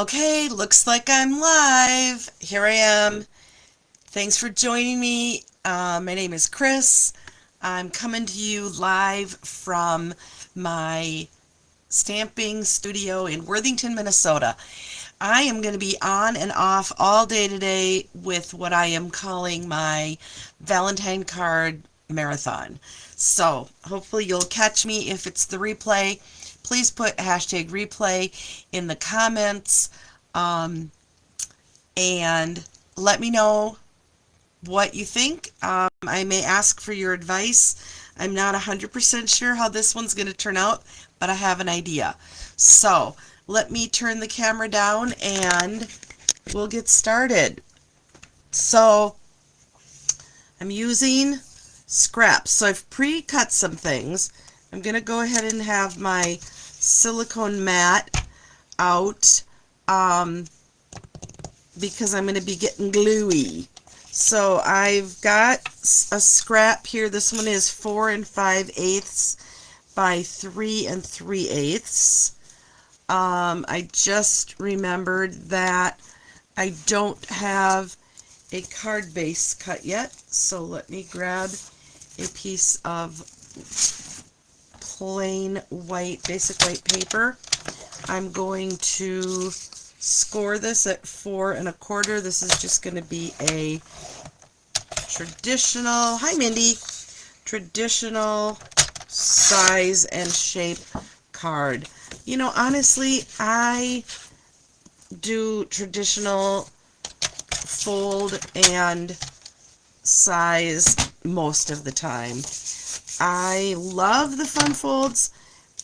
Okay, looks like I'm live. Here I am. Thanks for joining me. My name is Chris. I'm coming to you live from my stamping studio in Worthington, Minnesota. I am going to be on and off all day today with what I am calling my Valentine Card Marathon. So hopefully you'll catch me. If it's the replay, please put hashtag replay in the comments, and let me know what you think. I may ask for your advice. I'm not 100% sure how this one's going to turn out, but I have an idea. So let me turn the camera down and we'll get started. So I'm using scraps. So I've pre-cut some things. I'm going to go ahead and have my silicone mat out because I'm going to be getting gluey. So I've got a scrap here. This one is 4 5/8 by 3 3/8. I just remembered that I don't have a card base cut yet, so let me grab a piece of plain white, basic white paper. I'm going to score this at 4 1/4. This is just going to be a traditional, hi Mindy, traditional size and shape card. You know, honestly, I do traditional fold and size most of the time. I love the fun folds,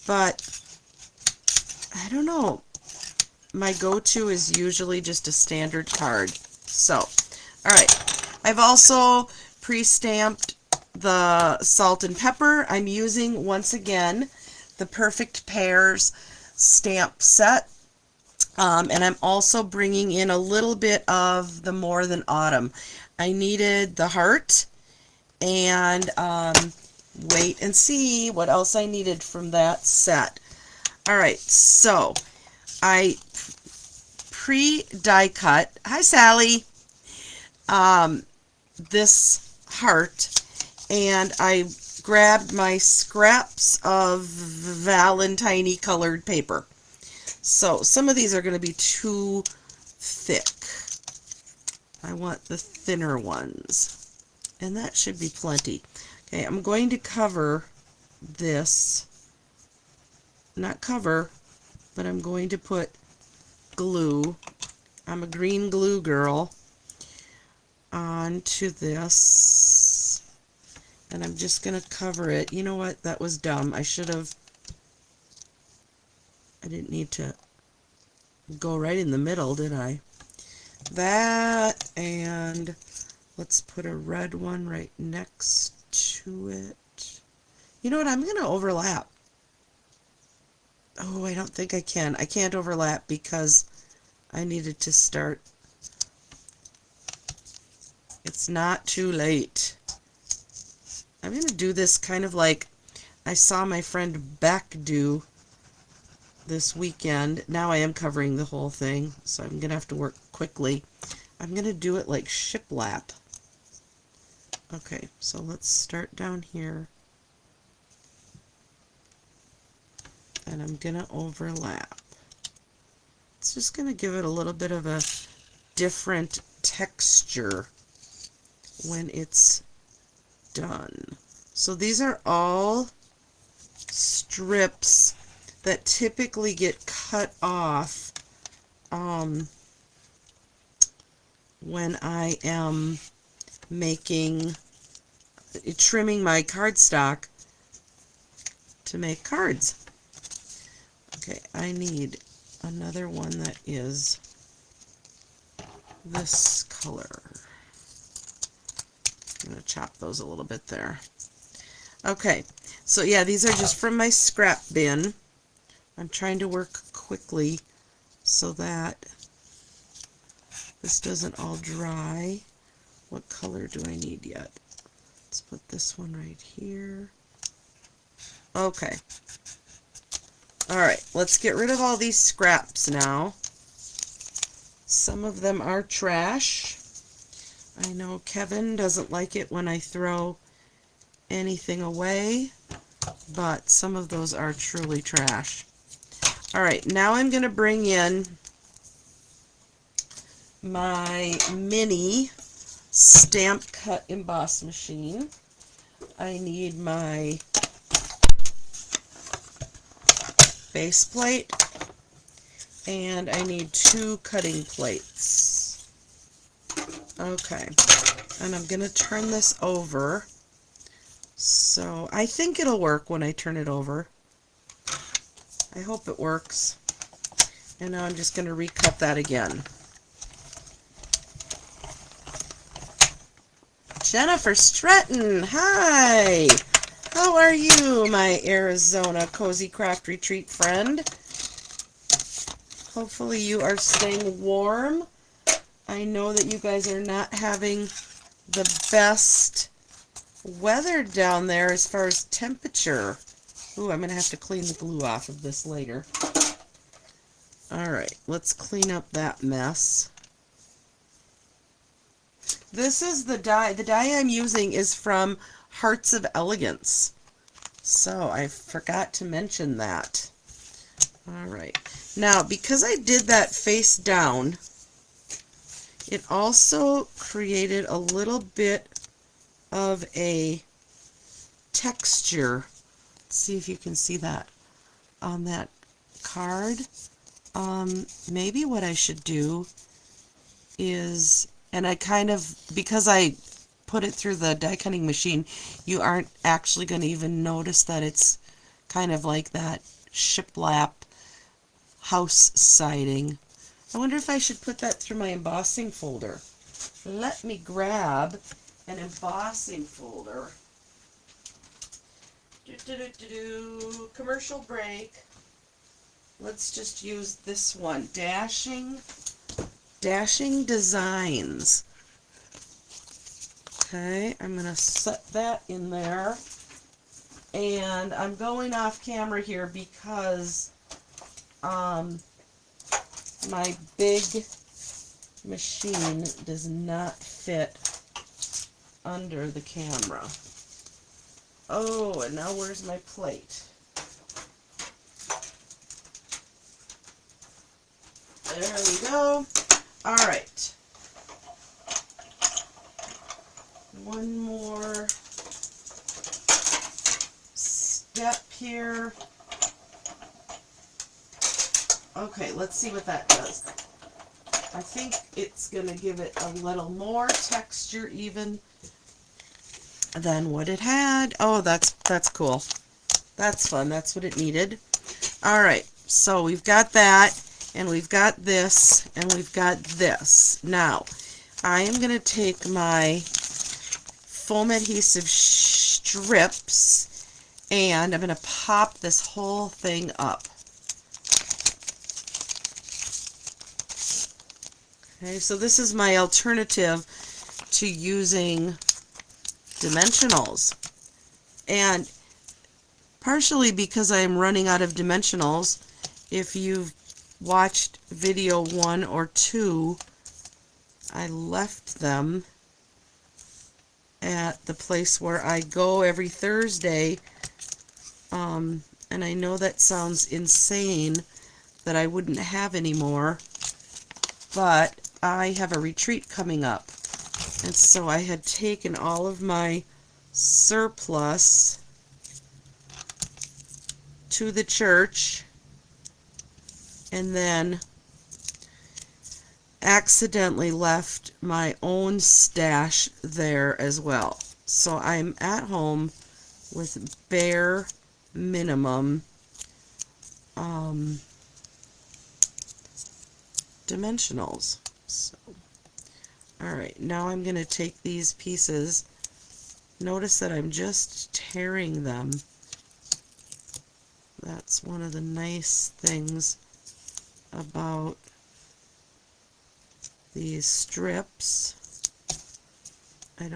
but I don't know. My go-to is usually just a standard card. So, alright. I've also pre-stamped the salt and pepper. I'm using, once again, the Perfect Pairs stamp set. And I'm also bringing in a little bit of the More Than Autumn. I needed the heart, and wait and see what else I needed from that set. Alright, so I pre-die cut, hi Sally, this heart, and I grabbed my scraps of Valentine colored paper. So some of these are going to be too thick. I want the thinner ones, and that should be plenty. Okay, I'm going to cover this, not cover, but I'm going to put glue, I'm a green glue girl, onto this, and I'm just going to cover it. You know what, that was dumb. I didn't need to go right in the middle, did I? That, and let's put a red one right next to it. You know what, I'm going to overlap. Oh, I don't think I can. I can't overlap because I needed to start. It's not too late. I'm going to do this kind of like I saw my friend Beck do this weekend. Now I am covering the whole thing, so I'm going to have to work quickly. I'm going to do it like shiplap. Okay, so let's start down here. And I'm going to overlap. It's just going to give it a little bit of a different texture when it's done. So these are all strips that typically get cut off when I am trimming my cardstock to make cards. Okay, I need another one that is this color. I'm going to chop those a little bit there. Okay, so yeah, these are just from my scrap bin. I'm trying to work quickly so that this doesn't all dry. What color do I need yet? Let's put this one right here. Okay. Alright, let's get rid of all these scraps now. Some of them are trash. I know Kevin doesn't like it when I throw anything away, but some of those are truly trash. Alright, now I'm going to bring in my mini stamp cut emboss machine. I need my base plate, and I need 2 cutting plates. Okay, and I'm going to turn this over. So I think it'll work when I turn it over. I hope it works. And now I'm just going to recut that again. Jennifer Stretton, hi! How are you, my Arizona Cozy Craft Retreat friend? Hopefully you are staying warm. I know that you guys are not having the best weather down there as far as temperature. Ooh, I'm going to have to clean the glue off of this later. Alright, let's clean up that mess. This is the die. The die I'm using is from Hearts of Elegance. So I forgot to mention that. Alright. Now, because I did that face down, it also created a little bit of a texture. Let's see if you can see that on that card. Maybe what I should do is, and I kind of, because I put it through the die cutting machine, you aren't actually going to even notice that it's kind of like that shiplap house siding. I wonder if I should put that through my embossing folder. Let me grab an embossing folder. Commercial break. Let's just use this one. Dashing Designs. Okay, I'm going to set that in there. And I'm going off camera here because my big machine does not fit under the camera. Oh, and now where's my plate? There we go. Alright. One more step here. Okay, let's see what that does. I think it's going to give it a little more texture even than what it had. Oh, that's cool. That's fun. That's what it needed. Alright, so we've got that, and we've got this, and we've got this. Now, I am going to take my foam adhesive strips, and I'm going to pop this whole thing up. Okay, so this is my alternative to using dimensionals. And partially because I'm running out of dimensionals, if you've watched video 1 or 2, I left them at the place where I go every Thursday. And I know that sounds insane that I wouldn't have any more, but I have a retreat coming up, and so I had taken all of my surplus to the church and then accidentally left my own stash there as well. So I'm at home with bare minimum dimensionals. So, alright, now I'm going to take these pieces. Notice that I'm just tearing them. That's one of the nice things about these strips. I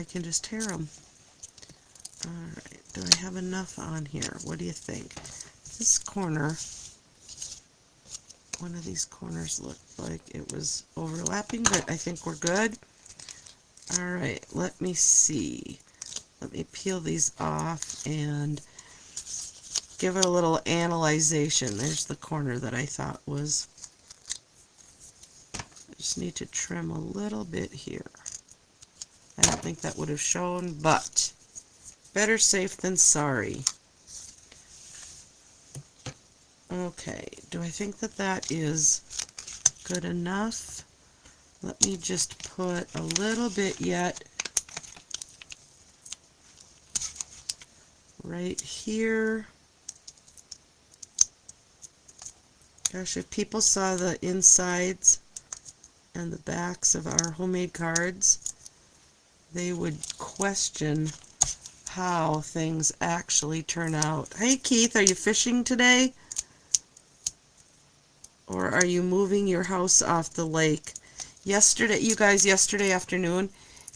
can just tear them. Alright, do I have enough on here? What do you think? This corner one of these corners looked like it was overlapping, but I think we're good. Alright, let me see. Let me peel these off and give it a little analyzation. There's the corner that I thought was... I just need to trim a little bit here. I don't think that would have shown, but better safe than sorry. Okay, do I think that that is good enough? Let me just put a little bit yet right here. Gosh, if people saw the insides and the backs of our homemade cards, they would question how things actually turn out. Hey Keith, are you fishing today? Or are you moving your house off the lake? Yesterday, you guys, yesterday afternoon,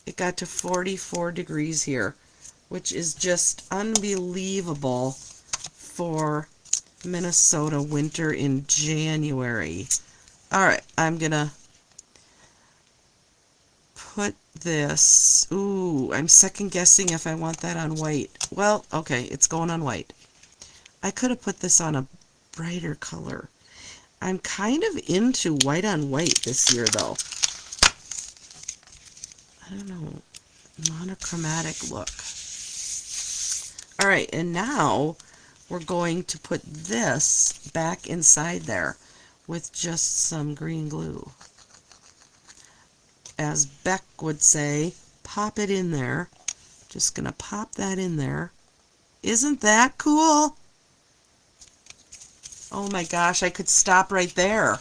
it got to 44 degrees here, which is just unbelievable for Minnesota winter in January. Alright, I'm gonna put this... Ooh, I'm second guessing if I want that on white. Well, okay, it's going on white. I could have put this on a brighter color. I'm kind of into white on white this year, though. I don't know, monochromatic look. Alright, and now we're going to put this back inside there with just some green glue. As Beck would say, pop it in there. Just gonna pop that in there. Isn't that cool? Oh my gosh, I could stop right there.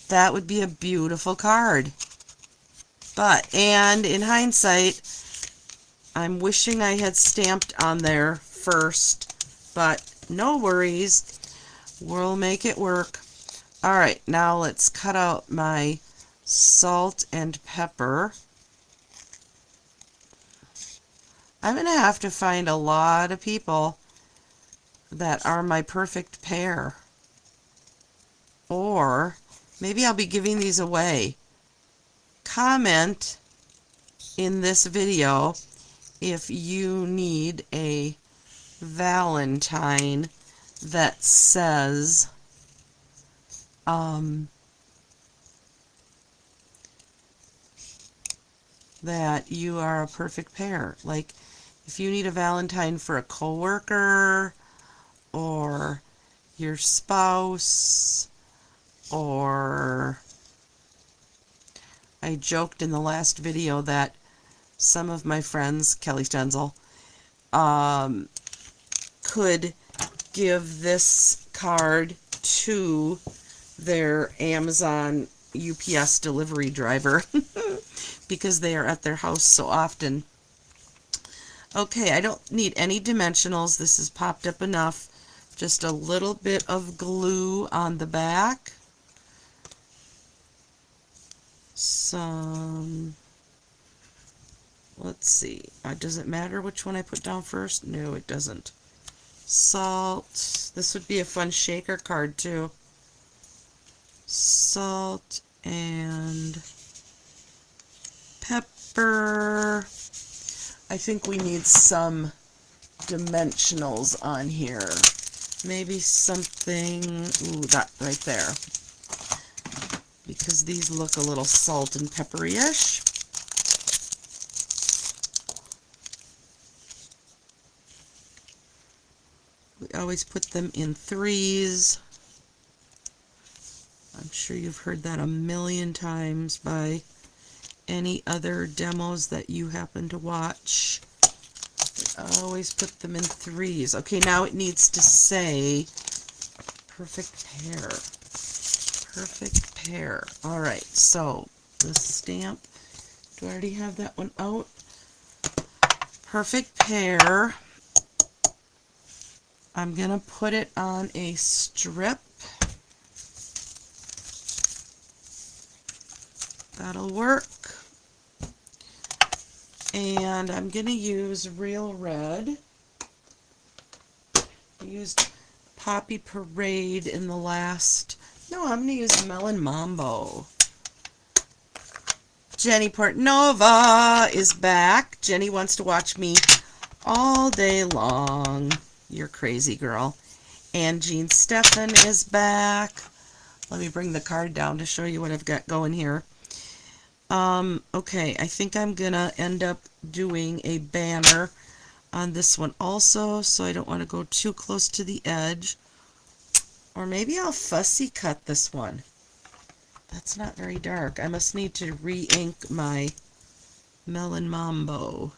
That would be a beautiful card. But, and in hindsight, I'm wishing I had stamped on there first, but no worries. We'll make it work. Alright, now let's cut out my salt and pepper. I'm going to have to find a lot of people that are my perfect pair. Or maybe I'll be giving these away. Comment in this video if you need a Valentine that says that you are a perfect pair. Like if you need a Valentine for a coworker or your spouse, or I joked in the last video that some of my friends, Kelly Stenzel, could give this card to their Amazon UPS delivery driver because they are at their house so often. Okay, I don't need any dimensionals. This is popped up enough. Just a little bit of glue on the back. Some, let's see, does it matter which one I put down first? No, it doesn't. Salt. This would be a fun shaker card too. Salt and pepper. I think we need some dimensionals on here. Maybe something, ooh, that right there. Because these look a little salt and peppery-ish. We always put them in threes. I'm sure you've heard that a million times by any other demos that you happen to watch. We always put them in threes. Okay, now it needs to say perfect pair. Perfect pair. Alright, so the stamp, do I already have that one out? Perfect pair. I'm going to put it on a strip. That'll work. And I'm going to use Real Red. I used Poppy Parade in the last No, I'm going to use Melon Mambo. Jenny Portnova is back. Jenny wants to watch me all day long. You're crazy, girl. And Jean Stephan is back. Let me bring the card down to show you what I've got going here. Okay, I think I'm going to end up doing a banner on this one also, so I don't want to go too close to the edge. Or maybe I'll fussy cut this one. That's not very dark. I must need to re-ink my Melon Mambo.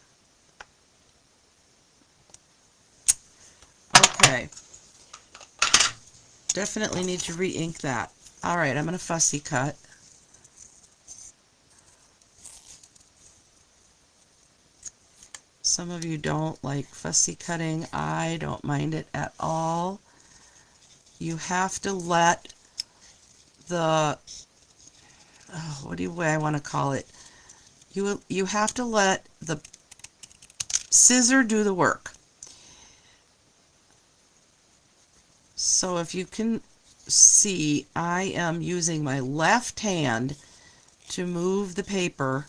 Okay. Definitely need to re-ink that. Alright, I'm going to fussy cut. Some of you don't like fussy cutting. I don't mind it at all. You have to let the, what do I want to call it? You have to let the scissor do the work. So if you can see, I am using my left hand to move the paper.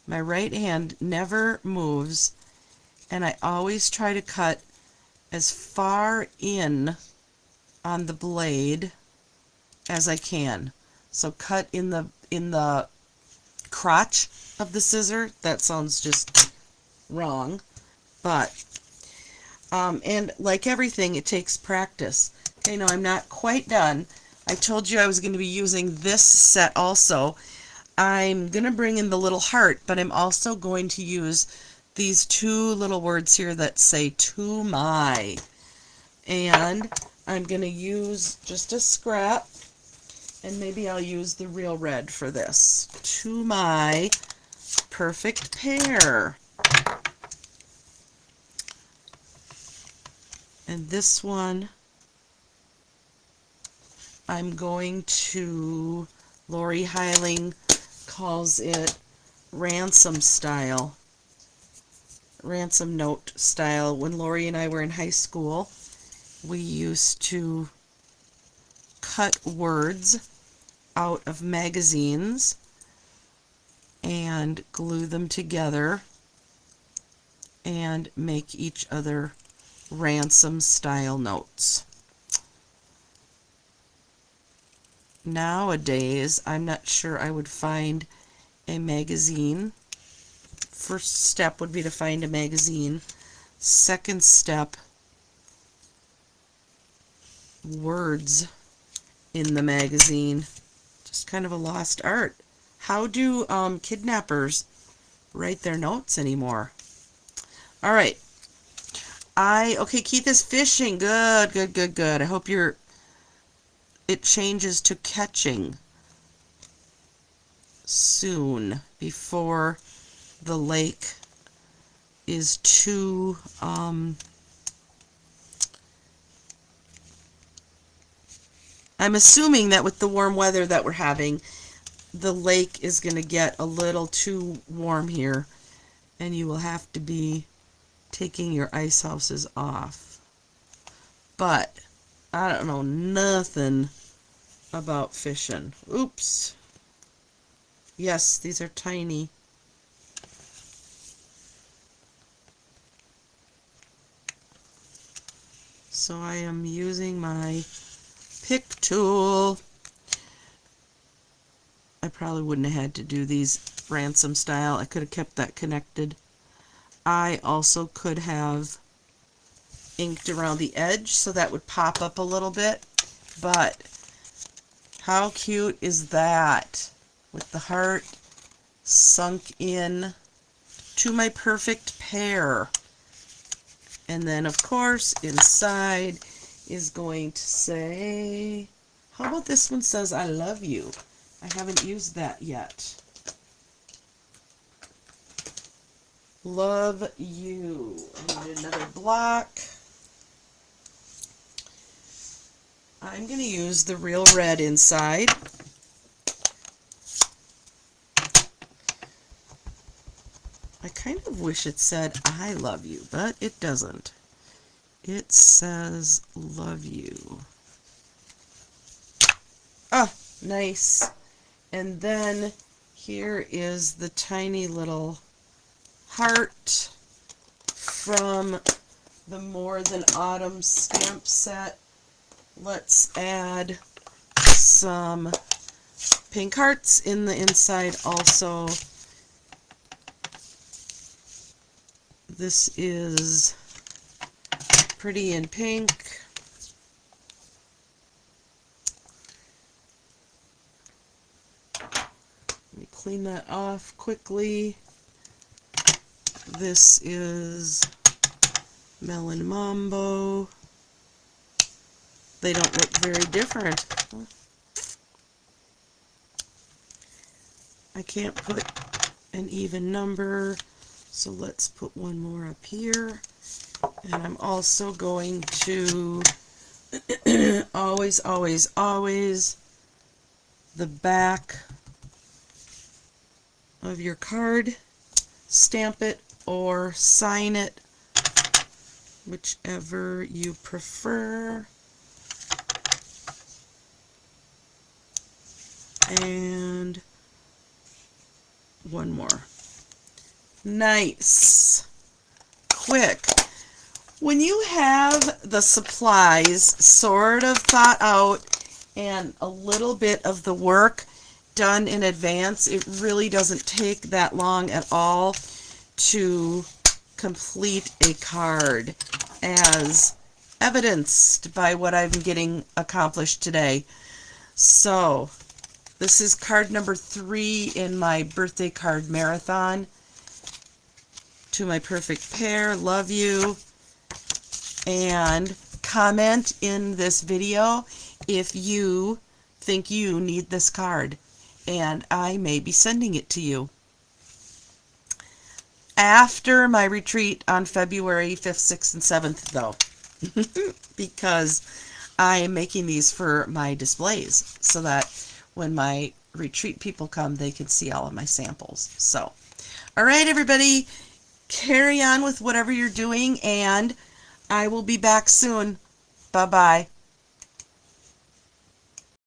My right hand never moves, and I always try to cut as far in on the blade as I can. So cut in the crotch of the scissor. That sounds just wrong, but and like everything, it takes practice. Okay, no, I'm not quite done. I told you I was going to be using this set also. I'm going to bring in the little heart, but I'm also going to use these two little words here that say "to my," and I'm going to use just a scrap, and maybe I'll use the real red for this. To my perfect pair. And this one, I'm going to, Lori Heiling calls it ransom style. Ransom note style. When Lori and I were in high school, we used to cut words out of magazines and glue them together and make each other ransom style notes. Nowadays, I'm not sure I would find a magazine. First step would be to find a magazine. Second step, words in the magazine. Just kind of a lost art. How do kidnappers write their notes anymore? All right. Okay, Keith is fishing. Good, good, good, good. I hope it changes to catching soon before the lake is too I'm assuming that with the warm weather that we're having, the lake is going to get a little too warm here, and you will have to be taking your ice houses off. But I don't know nothing about fishing. Oops. Yes, these are tiny. So I am using my pick tool. I probably wouldn't have had to do these ransom style. I could have kept that connected. I also could have inked around the edge so that would pop up a little bit, but how cute is that? With the heart sunk in to my perfect pair. And then, of course, inside is going to say, how about this one says, I love you? I haven't used that yet. Love you. I need another block. I'm going to use the real red inside. I kind of wish it said I love you, but it doesn't. It says love you. Ah, nice. And then here is the tiny little heart from the More Than Autumn stamp set. Let's add some pink hearts in the inside also. This is Pretty in Pink. Let me clean that off quickly. This is Melon Mambo. They don't look very different. I can't put an even number, so let's put one more up here. And I'm also going to always, always, always the back of your card, stamp it or sign it, whichever you prefer. And one more. Nice. Quick. When you have the supplies sort of thought out and a little bit of the work done in advance, it really doesn't take that long at all to complete a card, as evidenced by what I'm getting accomplished today. So this is card number 3 in my birthday card marathon. To my perfect pair, love you. And comment in this video if you think you need this card, and I may be sending it to you. After my retreat on February 5th, 6th, and 7th, though, because I am making these for my displays so that when my retreat people come, they can see all of my samples. So, all right, everybody, carry on with whatever you're doing, and I will be back soon. Bye-bye.